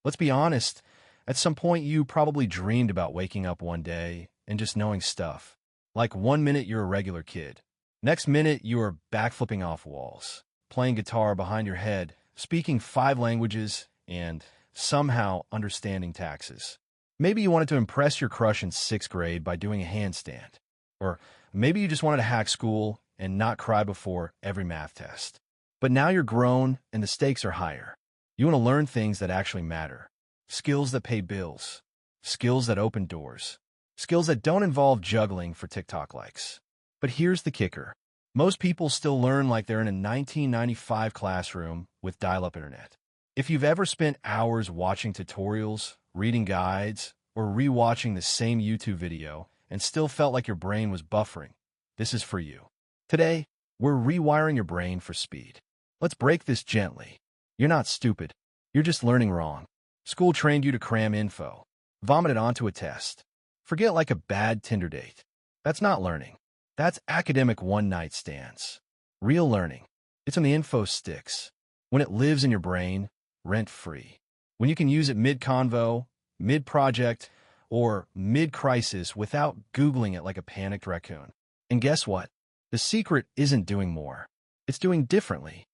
Let's be honest, at some point you probably dreamed about waking up one day and just knowing stuff. Like 1 minute you're a regular kid. Next minute you are backflipping off walls, playing guitar behind your head, speaking 5 languages, and somehow understanding taxes. Maybe you wanted to impress your crush in 6th grade by doing a handstand. Or maybe you just wanted to hack school and not cry before every math test. But now you're grown and the stakes are higher. You want to learn things that actually matter. Skills that pay bills. Skills that open doors. Skills that don't involve juggling for TikTok likes. But here's the kicker. Most people still learn like they're in a 1995 classroom with dial-up internet. If you've ever spent hours watching tutorials, reading guides, or rewatching the same YouTube video and still felt like your brain was buffering, this is for you. Today, we're rewiring your brain for speed. Let's break this gently. You're not stupid. You're just learning wrong. School trained you to cram info, vomit it onto a test. Forget like a bad Tinder date. That's not learning. That's academic one-night stands. Real learning. It's when the info sticks. When it lives in your brain, rent-free. When you can use it mid-convo, mid-project, or mid-crisis without Googling it like a panicked raccoon. And guess what? The secret isn't doing more. It's doing differently.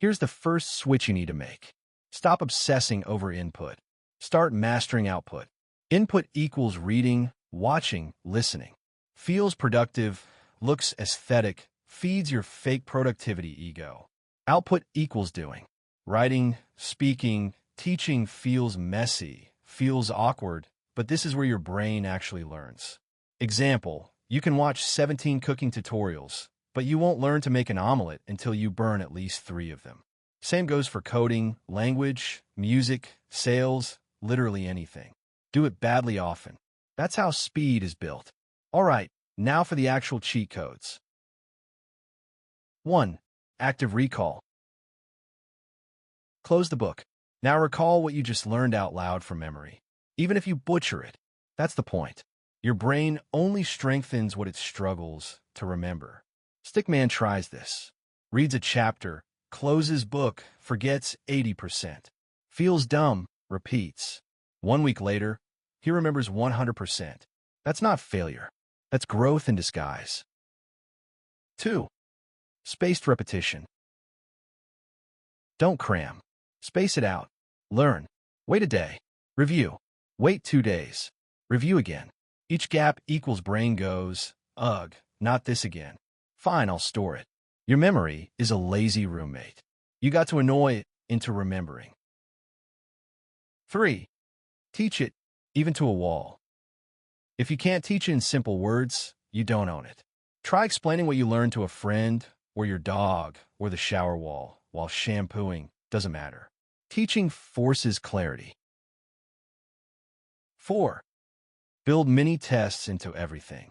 Here's the first switch you need to make. Stop obsessing over input. Start mastering output. Input equals reading, watching, listening. Feels productive, looks aesthetic, feeds your fake productivity ego. Output equals doing. Writing, speaking, teaching feels messy, feels awkward, but this is where your brain actually learns. Example, you can watch 17 cooking tutorials, but you won't learn to make an omelet until you burn at least 3 of them. Same goes for coding, language, music, sales, literally anything. Do it badly often. That's how speed is built. All right, now for the actual cheat codes. 1. Active recall. Close the book. Now recall what you just learned out loud from memory. Even if you butcher it, that's the point. Your brain only strengthens what it struggles to remember. Stickman tries this. Reads a chapter, closes book, forgets 80%. Feels dumb, repeats. 1 week later, he remembers 100%. That's not failure. That's growth in disguise. 2. Spaced repetition. Don't cram. Space it out. Learn. Wait a day. Review. Wait 2 days. Review again. Each gap equals brain goes, ugh, not this again. Fine, I'll store it. Your memory is a lazy roommate. You got to annoy it into remembering. 3. Teach it, even to a wall. If you can't teach it in simple words, you don't own it. Try explaining what you learned to a friend, or your dog, or the shower wall, while shampooing. Doesn't matter. Teaching forces clarity. 4. Build mini tests into everything.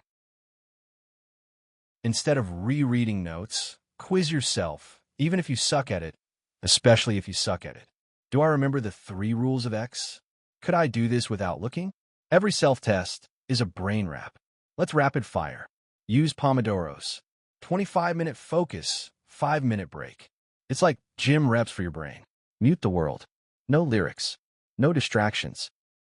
Instead of rereading notes, quiz yourself, even if you suck at it, especially if you suck at it. Do I remember the 3 rules of X? Could I do this without looking? Every self-test is a brain wrap. Let's rapid fire. Use Pomodoros. 25-minute focus, 5-minute break. It's like gym reps for your brain. Mute the world. No lyrics. No distractions.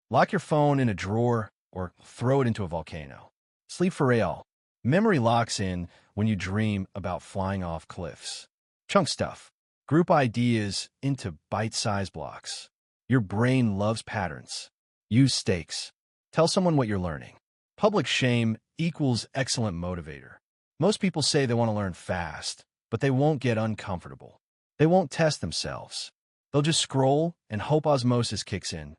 Lock your phone in a drawer or throw it into a volcano. Sleep for real. Memory locks in when you dream about flying off cliffs. Chunk stuff. Group ideas into bite-sized blocks. Your brain loves patterns. Use stakes. Tell someone what you're learning. Public shame equals excellent motivator. Most people say they want to learn fast, but they won't get uncomfortable. They won't test themselves. They'll just scroll and hope osmosis kicks in.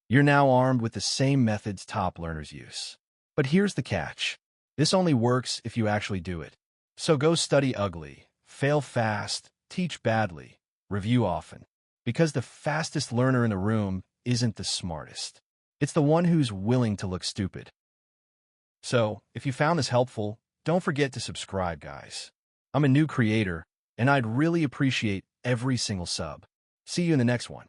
You're now armed with the same methods top learners use. But here's the catch. This only works if you actually do it. So go study ugly, fail fast, teach badly, review often. Because the fastest learner in the room isn't the smartest. It's the one who's willing to look stupid. So, if you found this helpful, don't forget to subscribe, guys. I'm a new creator, and I'd really appreciate every single sub. See you in the next one.